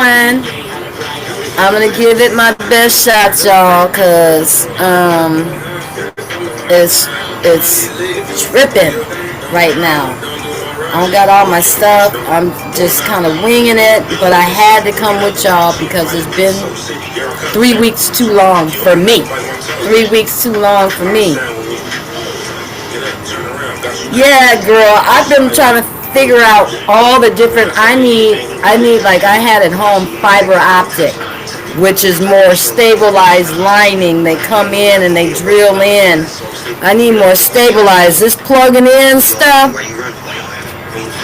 I'm gonna give it my best shot, y'all, cause it's tripping right now. I don't got all my stuff. I'm just kind of winging it, but I had to come with y'all because it's been 3 weeks too long for me. 3 weeks too long for me. Yeah, girl, I've been trying to figure out all the different. I need like I had at home fiber optic, which is more stabilized lining. They come in and they drill in. I need more stabilized. This plugging in stuff,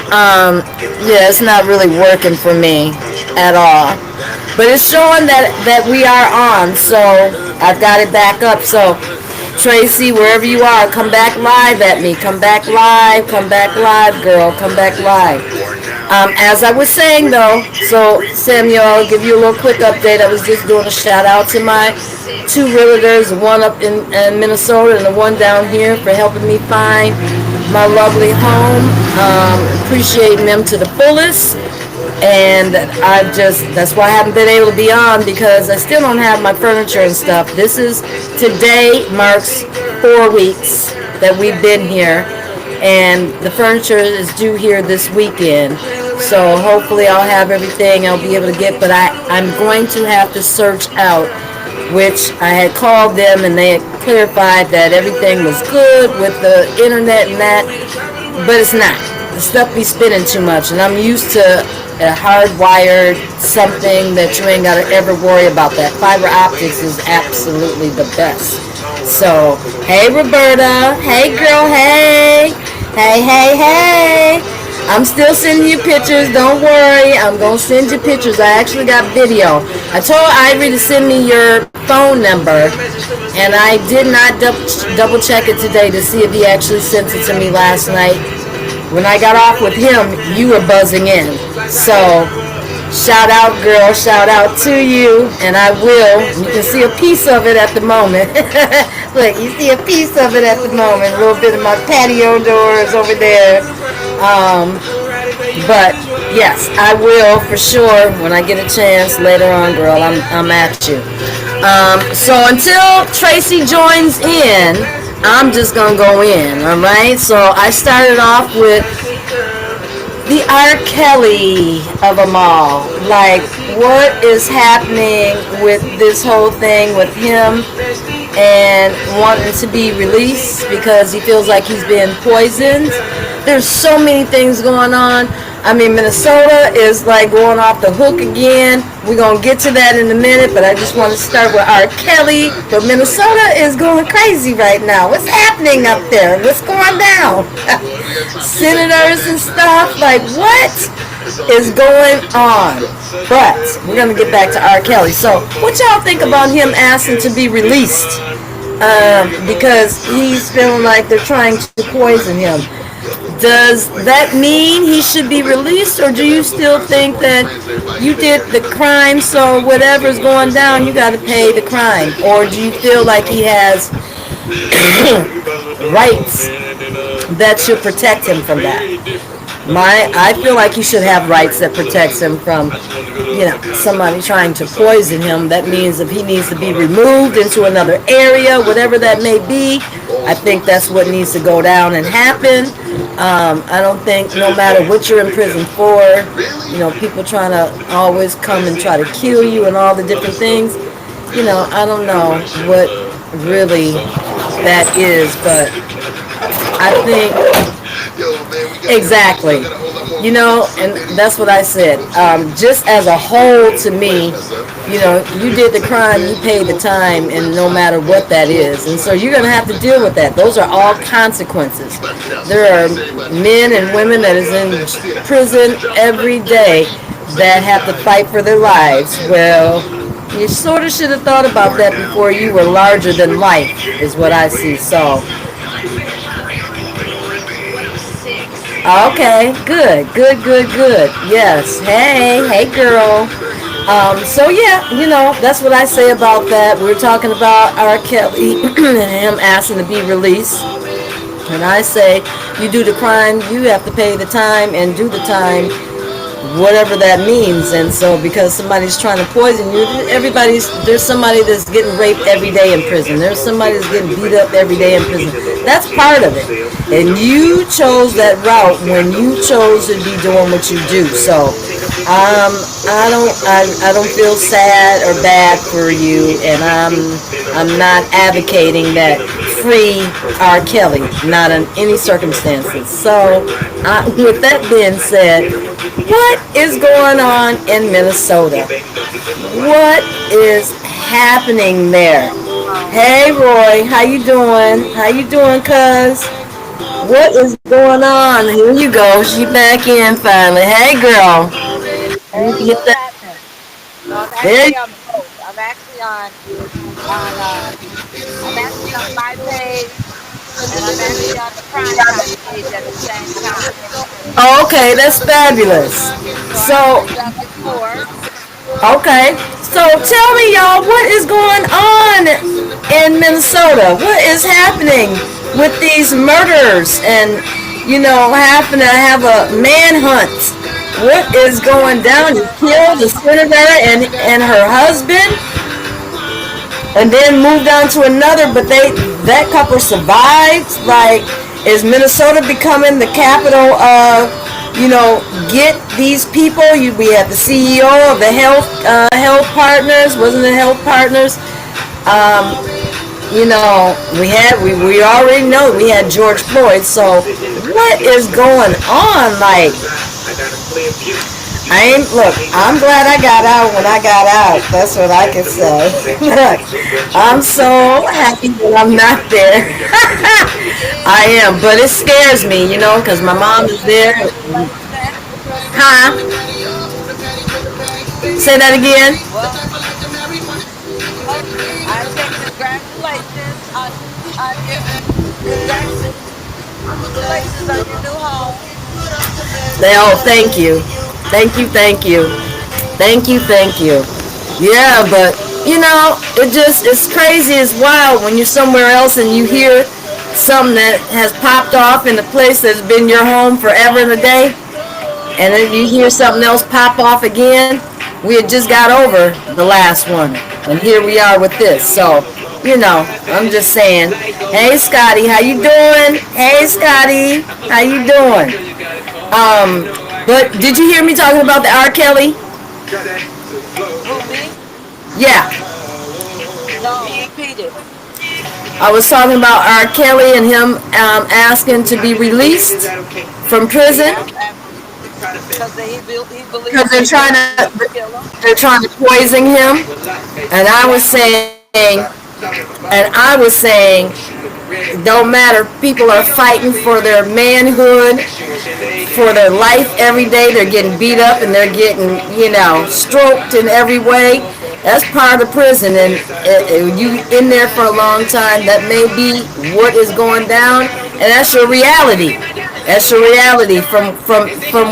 yeah, it's not really working for me at all. But it's showing that we are on, so I've got it back up. So Tracy, wherever you are, come back live at me. Come back live, girl. Come back live. As I was saying though, so Samuel, I'll give you a little quick update. I was just doing a shout out to my two realtors, the one up in Minnesota and the one down here for helping me find my lovely home. Appreciating them to the fullest. And that's why I haven't been able to be on because I still don't have my furniture and stuff. Today marks 4 weeks that we've been here, and the furniture is due here this weekend. So hopefully I'll have everything I'll be able to get, but I'm going to have to search out, which I had called them and they had clarified that everything was good with the internet and that, but it's not. The stuff be spinning too much, and I'm used to a hardwired something that you ain't got to ever worry about. That fiber optics is absolutely the best. So, hey Roberta, hey girl, hey, hey. I'm still sending you pictures. Don't worry, I'm gonna send you pictures. I actually got video. I told Ivory to send me your phone number, and I did not double check it today to see if he actually sent it to me last night. When I got off with him, you were buzzing in. So, shout out, girl. Shout out to you. And I will. You can see a piece of it at the moment. Look, you see a piece of it at the moment. A little bit of my patio doors over there. But, yes, I will for sure when I get a chance later on, girl. I'm at you. So, until Tracy joins in, I'm just gonna go in, alright? So I started off with the R. Kelly of them all. Like, what is happening with this whole thing with him and wanting to be released because he feels like he's being poisoned? There's so many things going on. I mean, Minnesota is like going off the hook again. We're going to get to that in a minute, but I just want to start with R. Kelly. But Minnesota is going crazy right now. What's happening up there? What's going down? Senators and stuff. Like, what is going on? But we're going to get back to R. Kelly. So, what y'all think about him asking to be released? Because he's feeling like they're trying to poison him. Does that mean he should be released, or do you still think that you did the crime, so whatever's going down, you got to pay the crime? Or do you feel like he has rights that should protect him from that? I feel like he should have rights that protects him from, somebody trying to poison him. That means if he needs to be removed into another area, whatever that may be, I think that's what needs to go down and happen. I don't think no matter what you're in prison for, people trying to always come and try to kill you and all the different things. I don't know what really that is, but I think exactly. And that's what I said. Just as a whole, to me, you did the crime, you paid the time, and no matter what that is. And so you're going to have to deal with that. Those are all consequences. There are men and women that is in prison every day that have to fight for their lives. Well, you sort of should have thought about that before you were larger than life, is what I see. So, okay, good. Yes, hey girl. So yeah, that's what I say about that. We're talking about R. Kelly and him asking to be released. And I say, you do the crime, you have to pay the time and do the time. whatever that means. And so because somebody's trying to poison you, there's somebody that's getting raped every day in prison. There's somebody that's getting beat up every day in prison. That's part of it. And you chose that route when you chose to be doing what you do. So I don't feel sad or bad for you, and I'm not advocating that free R. Kelly, not in any circumstances. So, with that being said, what is going on in Minnesota? What is happening there? Hey Roy, how you doing? How you doing, cuz? What is going on? Here you go. She back in finally. Hey girl. You Hey, get what's that? happening? No, I'm There. actually on both. I'm actually on my page, and I'm actually on the prime time page at the same time. Oh, okay, that's fabulous. So I So, switch back and forth. okay. So tell me, y'all, what is going on in Minnesota? What is happening with these murders and, having to have a manhunt? What is Well, going that down? You senator, killed the senator and her husband, and then moved on to another, but that couple survived. Like, is Minnesota becoming the capital of, get these people? We had the CEO of the health partners, wasn't it health partners? Um, we already know we had George Floyd. So what is going on? Like, I'm glad I got out when I got out. That's what I can say. I'm so happy that I'm not there. I am, but it scares me, because my well, mom is there. congratulations. Huh? Say that again. Well, I said congratulations on your congratulations on your new home. Thank you. Thank you, thank you. Thank you, thank you. Yeah, but it's crazy, it's wild when you're somewhere else and you hear something that has popped off in a place that's been your home forever and a day, and then you hear something else pop off again. We had just got over the last one, and here we are with this. So, I'm just saying, hey Scotty, how you doing? Hey Scotty, how you doing? But did you hear me talking about the R. Kelly? Who, me? Yeah, No, repeat it. I was talking about R. Kelly and him asking to be released from prison Yep, because he because believes that they're trying to kill him. they're trying to poison him, and Yep. I was saying, don't matter. People are fighting for their manhood, for their life every day. They're getting beat up and they're getting, stroked in every way. That's part of the prison, and you in there for a long time. That may be what is going down, and that's your reality. That's your reality from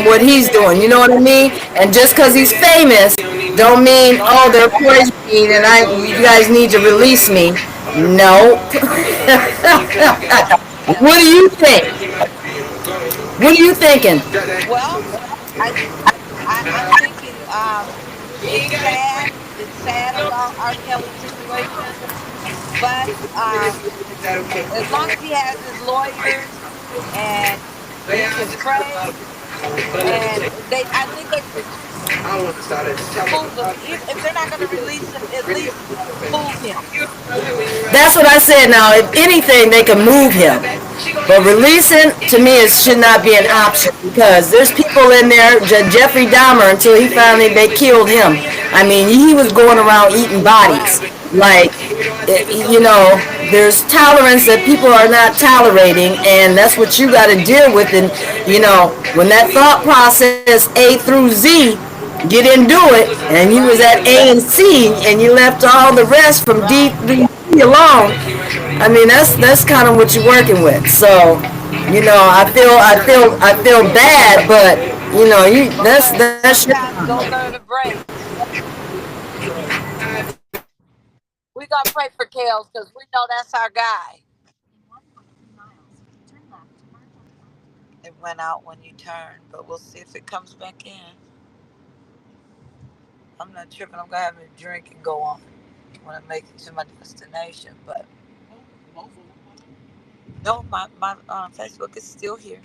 what he's doing. You know what I mean? And just because he's famous, don't mean, No, oh, I they're know. poisoning me and you guys need to release me. No. Yeah. What do you think? What are you thinking? Well, I I'm thinking it's sad. It's sad about R. Kelly's situation, but as long as he has his lawyers and he can pray, and I think they should move him. If they're not going to release him, at least move him. That's what I said. Now, if anything, they can move him. But releasing, to me, it should not be an option because there's people in there, Jeffrey Dahmer, until he finally, they killed him. I mean, he was going around eating bodies. Right. Like, there's tolerance that people are not tolerating, and that's what you got to deal with. And, when that thought process A through Z, get into it, and you was Right. at A and C, and you left all the rest from D Right. through C alone. I mean, that's kind of what you're working with. So, I feel bad, but But that's your sometimes problem. those are the breaks. We gonna pray for Kales because we know that's our guy. It went out when you turn, but we'll see if it comes back in. I'm not tripping. I'm gonna have a drink and go on when I make it to my destination. But no, my Facebook is still here.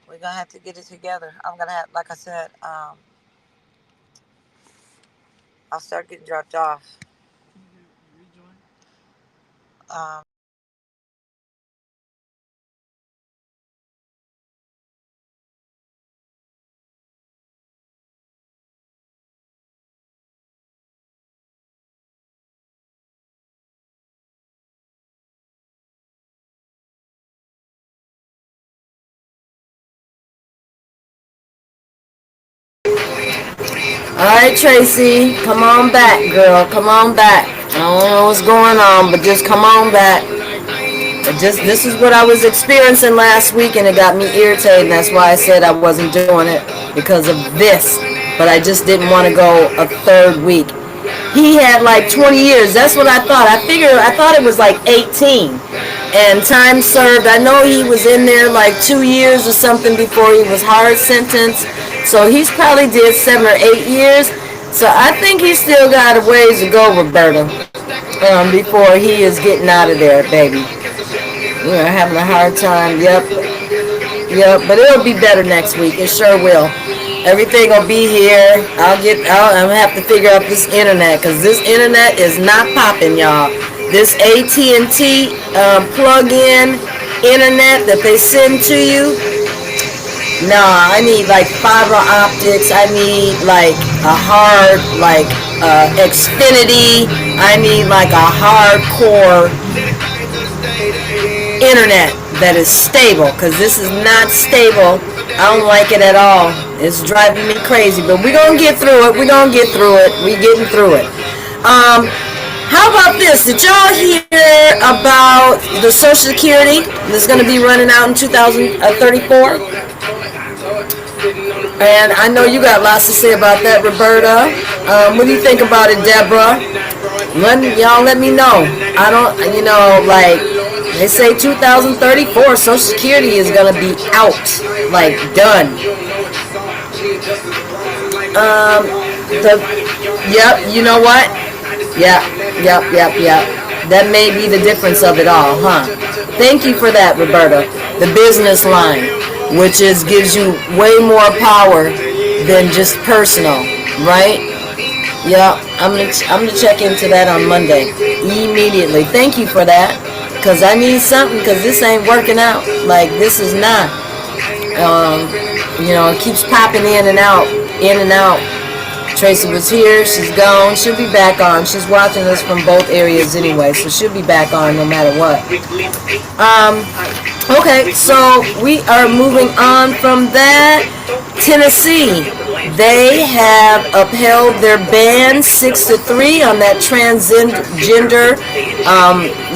We're gonna have to get it together. I'm gonna have, like I said, I'll start getting dropped off. Um, Alright, Tracy, come on back, girl. Come on back. I don't know what's going on, but just come on back. Just this is what I was experiencing last week, and it got me irritated. That's why I said I wasn't doing it because of this. But I just didn't want to go a third week. He had like 20 years. That's what I thought. I thought it was like 18. And time served. I know he was in there like 2 years or something before he was hard sentenced. So he's probably did 7 or 8 years. So I think he still got a ways to go, Roberta, before he is getting out of there, baby. We're having a hard time. Yep. But it'll be better next week. It sure will. Everything will be here. I'm gonna have to figure out this internet because this internet is not popping, y'all. This AT&T plug-in internet that they send to you. Nah, I need like fiber optics. I need like a hard, like Xfinity. I need like a hardcore internet that is stable because this is not stable. I don't like it at all. It's driving me crazy, but we're gonna get through it. We're getting through it. How about this? Did y'all hear about the Social Security that's gonna be running out in 2034? And I know you got lots to say about that, Roberta. What do you think about it, Deborah? Y'all let me know. I don't, like they say 2034, Social Security is gonna be out, like done. Yep, you know what? Yep. That may be the difference of it all, huh? Thank you for that, Roberta. The business line, which gives you way more power than just personal, right? Yeah, I'm gonna check into that on Monday immediately. Thank you for that, cause I need something, cause this ain't working out. Like this is not. It keeps popping in and out, in and out. Tracy was here, she's gone, she'll be back on. She's watching us from both areas anyway, so she'll be back on no matter what. Okay, so we are moving on from that. Tennessee, they have upheld their ban 6-3 on that transgender,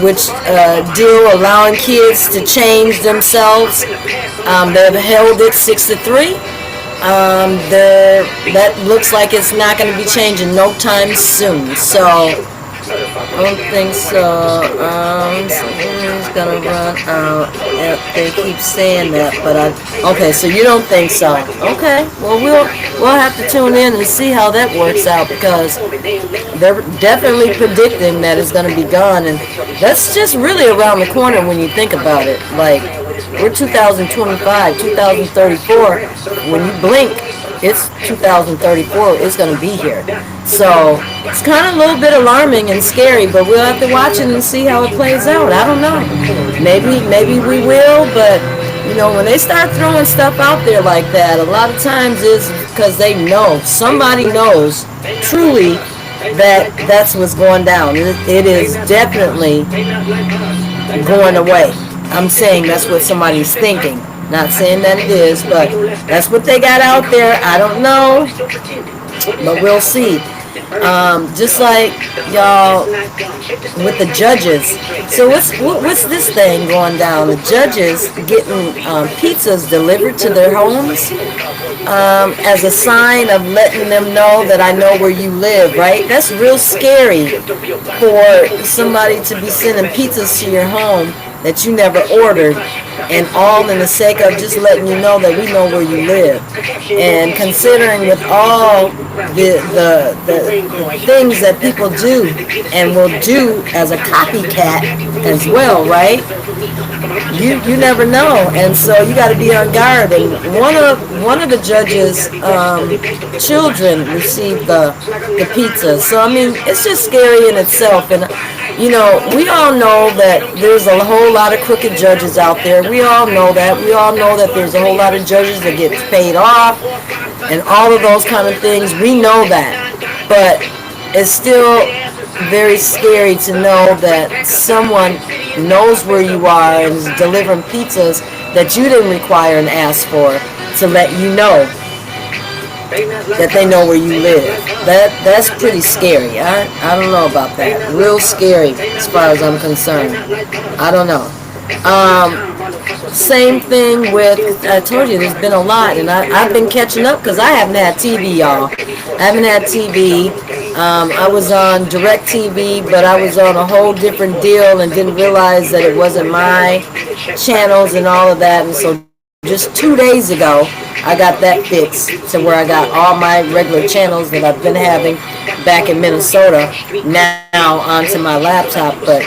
which deal allowing kids to change themselves. They've held it 6-3. That looks like it's not going to be changing no time soon. So I don't think so. It's gonna run out. They keep saying that, but okay. So you don't think so? Okay. Well, we'll have to tune in and see how that works out because they're definitely predicting that it's gonna be gone, and that's just really around the corner when you think about it. Like we're 2025, 2034. When you blink, it's 2034. It's going to be here. So it's kind of a little bit alarming and scary, but we'll have to watch it and see how it plays out. I don't know. Maybe we will, but when they start throwing stuff out there like that, a lot of times it's because they know, somebody knows truly that that's what's going down. It is definitely going away. I'm saying that's what somebody's thinking. Not saying that it is, but that's what they got out there. I don't know, but we'll see. Just like y'all with the judges. So what's this thing going down? The judges getting pizzas delivered to their homes as a sign of letting them know that I know where you live, right? That's real scary for somebody to be sending pizzas to your home that you never ordered, and all in the sake of just letting you know that we know where you live. And considering with all the things that people do and will do as a copycat as well, right? You never know, and so you got to be on guard. And one of the judges' children received the pizza, so I mean it's just scary in itself. And you know, we all know that there's a whole lot of crooked judges out there. We all know that. We all know that there's a whole lot of judges that get paid off and all of those kind of things. We know that, but it's still very scary to know that someone knows where you are and is delivering pizzas that you didn't require and ask for to let you know that they know where you live. That's pretty scary. I don't know about that. Real scary as far as I'm concerned. I don't know. Same thing with, I told you there's been a lot, and I've been catching up because I haven't had TV, y'all. I haven't had TV. I was on DirecTV, but I was on a whole different deal and didn't realize that it wasn't my channels and all of that. And so just 2 days ago, I got that fixed to where I got all my regular channels that I've been having back in Minnesota now onto my laptop. But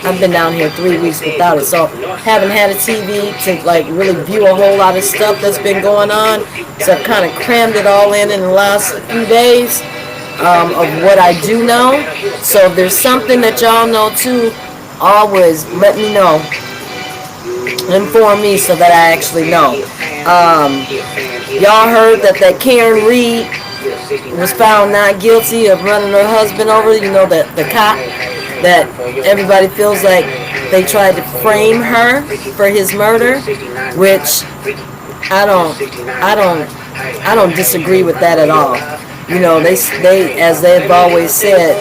I've been down here 3 weeks without it, so haven't had a TV to like really view a whole lot of stuff that's been going on. So I've kind of crammed it all in the last few days of what I do know. So if there's something that y'all know too, always let me know. Inform me so that I actually know. Y'all heard that Karen Reed was found not guilty of running her husband over. You know, that the cop that everybody feels like they tried to frame her for his murder, which I don't disagree with that at all. You know, they as they've always said,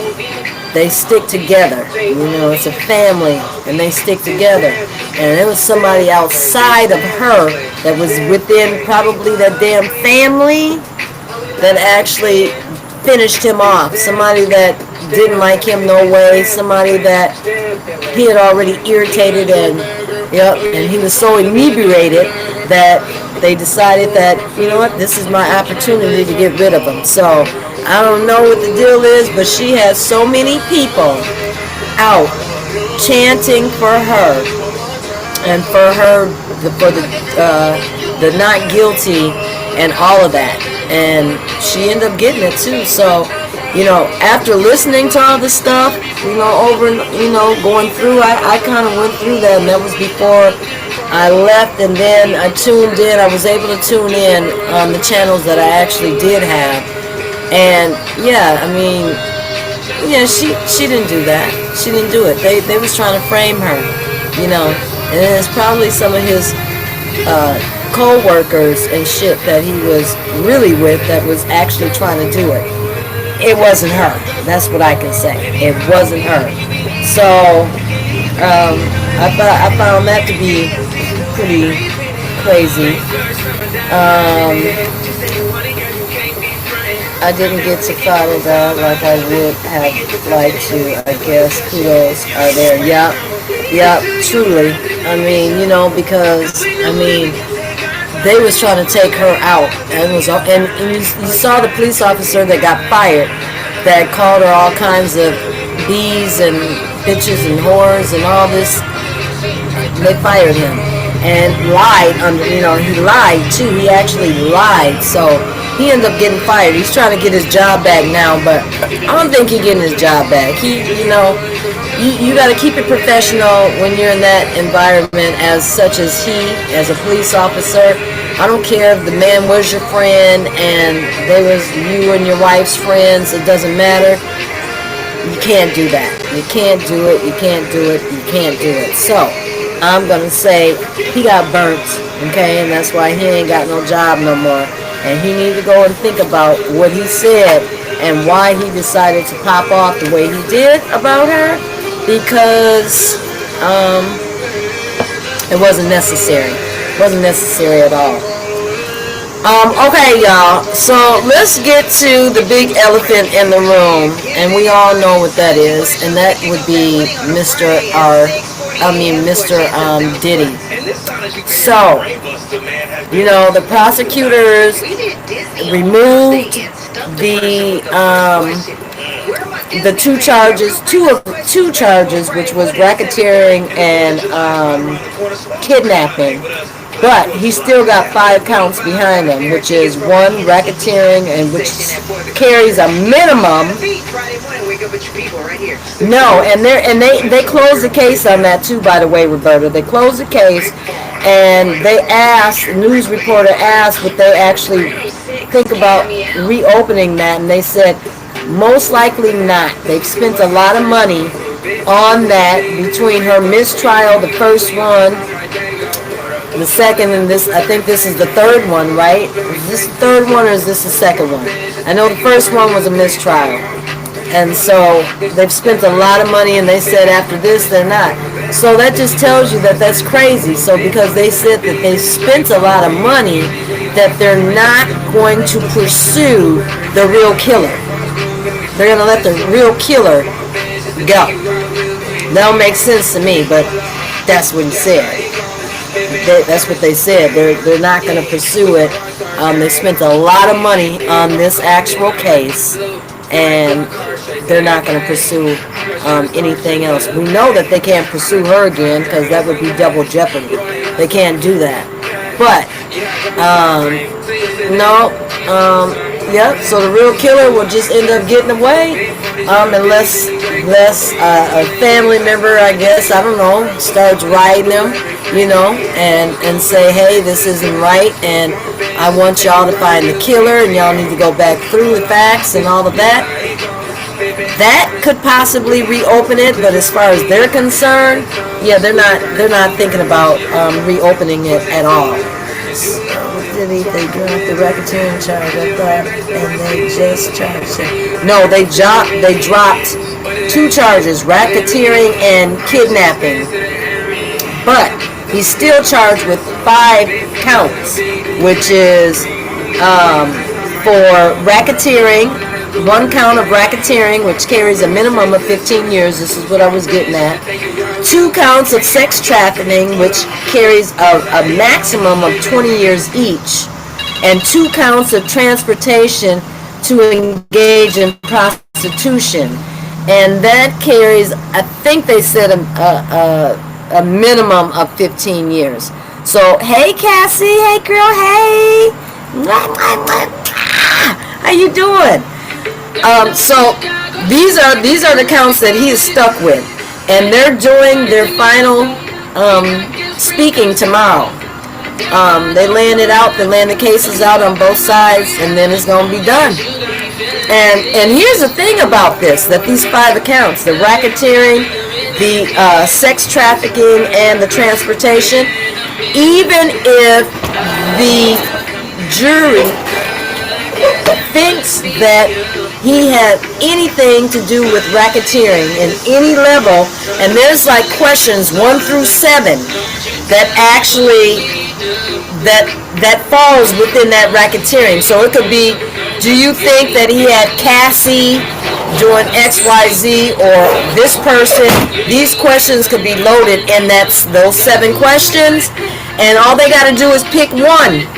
they stick together. You know, it's a family, and they stick together. And it was somebody outside of her that was within probably that damn family that actually finished him off. Somebody that didn't like him no way. Somebody that he had already irritated, and he was so inebriated that they decided that, you know what, this is my opportunity to get rid of him. So I don't know what the deal is, but she has so many people out chanting for her and for the not guilty and all of that, and she ended up getting it too. So, you know, after listening to all this stuff, you know, over and, you know, going through, I kind of went through that, and that was before I left, and then I tuned in. I was able to tune in on the channels that I actually did have. And yeah, I mean, yeah, she didn't do that. She didn't do it. They was trying to frame her, you know. And it's probably some of his co-workers and shit that he was really with that was actually trying to do it. It wasn't her. That's what I can say. It wasn't her. So I found that to be pretty crazy. I didn't get to follow that like I would have liked to. I guess kudos are there. Yep, truly. I mean, you know, because I mean, they was trying to take her out, and you saw the police officer that got fired, that called her all kinds of bees and bitches and whores and all this. They fired him and lied under. You know, he lied too. He actually lied. So he ended up getting fired. He's trying to get his job back now, but I don't think he's getting his job back. You know, you got to keep it professional when you're in that environment, as such as he, as a police officer. I don't care if the man was your friend and they was you and your wife's friends. It doesn't matter. You can't do that. You can't do it. You can't do it. You can't do it. So I'm going to say he got burnt, okay? And that's why he ain't got no job no more. And he needs to go and think about what he said and why he decided to pop off the way he did about her, because it wasn't necessary. It wasn't necessary at all. Okay, y'all. So let's get to the big elephant in the room, and we all know what that is, and that would be Mr. R. Mr. Diddy. So, the prosecutors removed the two charges, which was racketeering and kidnapping. But he still got 5 counts behind him, which is 1 racketeering, and which carries a minimum. No, and they closed the case on that too. By the way, Roberta, they closed the case, and they asked, the news reporter asked, would they actually think about reopening that, and they said most likely not. They've spent a lot of money on that between her mistrial, the first one, the second, and this. I think this is the third one, right? Is this the third one, or is this the second one? I know the first one was a mistrial, and so they've spent a lot of money, and they said after this they're not. So that just tells you that that's crazy. So because they said that they spent a lot of money, that they're not going to pursue the real killer. They're going to let the real killer go. That don't make sense to me, but that's what he said. That's what they said. They're not going to pursue it. They spent a lot of money on this actual case, and they're not going to pursue anything else. We know that they can't pursue her again because that would be double jeopardy. They can't do that. But so the real killer will just end up getting away, unless a family member, I guess, I don't know, starts riding him, and say, hey, this isn't right, and I want y'all to find the killer, and y'all need to go back through the facts and all of that. That could possibly reopen it, but as far as they're concerned, they're not thinking about reopening it at all. They dropped the racketeering charge, I thought, and they just charged him. No, they dropped 2 charges, racketeering and kidnapping. But he's still charged with 5 counts, which is for racketeering, 1 count of racketeering, which carries a minimum of 15 years. This is what I was getting at. 2 counts of sex trafficking, which carries a maximum of 20 years each. And 2 counts of transportation to engage in prostitution. And that carries, I think they said a minimum of 15 years. So, hey Cassie, hey girl, hey. How you doing? So these are the counts that he is stuck with, and they're doing their final speaking tomorrow. They laying the cases out on both sides, and then it's gonna be done. And here's the thing about this: that these 5 accounts, the racketeering, the sex trafficking, and the transportation, even if the jury thinks that he had anything to do with racketeering in any level, and there's like questions 1 through 7 that actually that falls within that racketeering. So it could be, do you think that he had Cassie doing XYZ or this person? These questions could be loaded, and that's those 7 questions, and all they got to do is pick one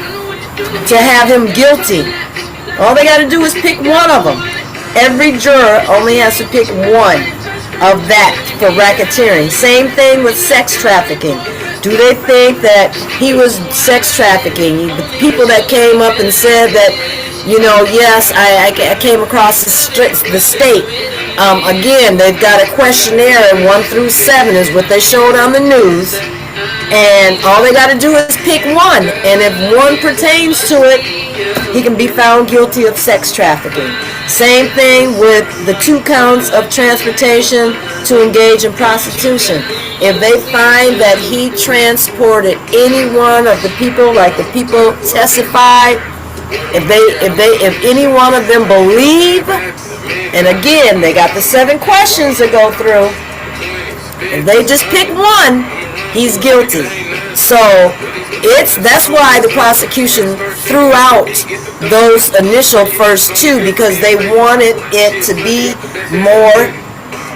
to have him guilty. All they got to do is pick one of them. Every juror only has to pick one of that for racketeering. Same thing with sex trafficking. Do they think that he was sex trafficking? The people that came up and said that, yes, I came across the state. Again, they've got a questionnaire, and 1 through 7 is what they showed on the news. And all they got to do is pick one. And if one pertains to it, he can be found guilty of sex trafficking. Same thing with the 2 counts of transportation to engage in prostitution. If they find that he transported any one of the people, like the people testified, if any one of them believe, and again, they got the 7 questions to go through, if they just pick one, he's guilty. So that's why the prosecution threw out those initial first 2, because they wanted it to be more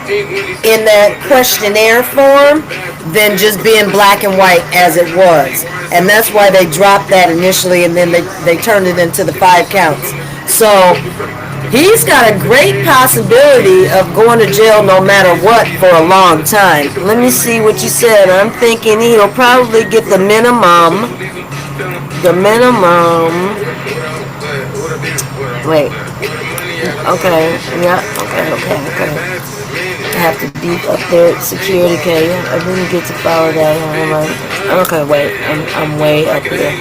in that questionnaire form than just being black and white as it was. And that's why they dropped that initially, and then they turned it into the 5 counts. So he's got a great possibility of going to jail no matter what for a long time. Let me see what you said. I'm thinking he'll probably get the minimum. The minimum. Wait. Okay. Yeah. Okay. I have to beep up there at security. Okay. I didn't get to follow that. Okay. Wait. I'm way up here.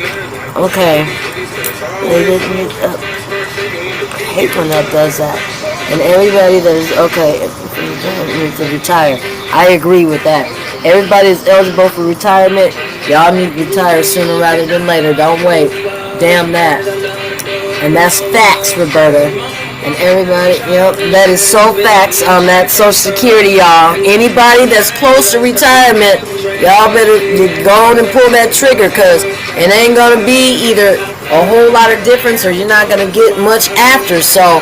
Okay. They didn't get up. I hate when that does that. And everybody that is okay needs to retire. I agree with that. Everybody is eligible for retirement. Y'all need to retire sooner rather than later. Don't wait. Damn that. And that's facts, Roberta. And everybody, that is so facts on that Social Security, y'all. Anybody that's close to retirement, y'all better go on and pull that trigger, because it ain't going to be either a whole lot of difference or you're not going to get much after. So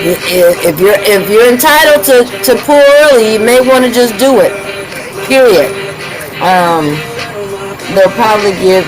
if you're entitled to pull early, you may want to just do it. Period. They'll probably give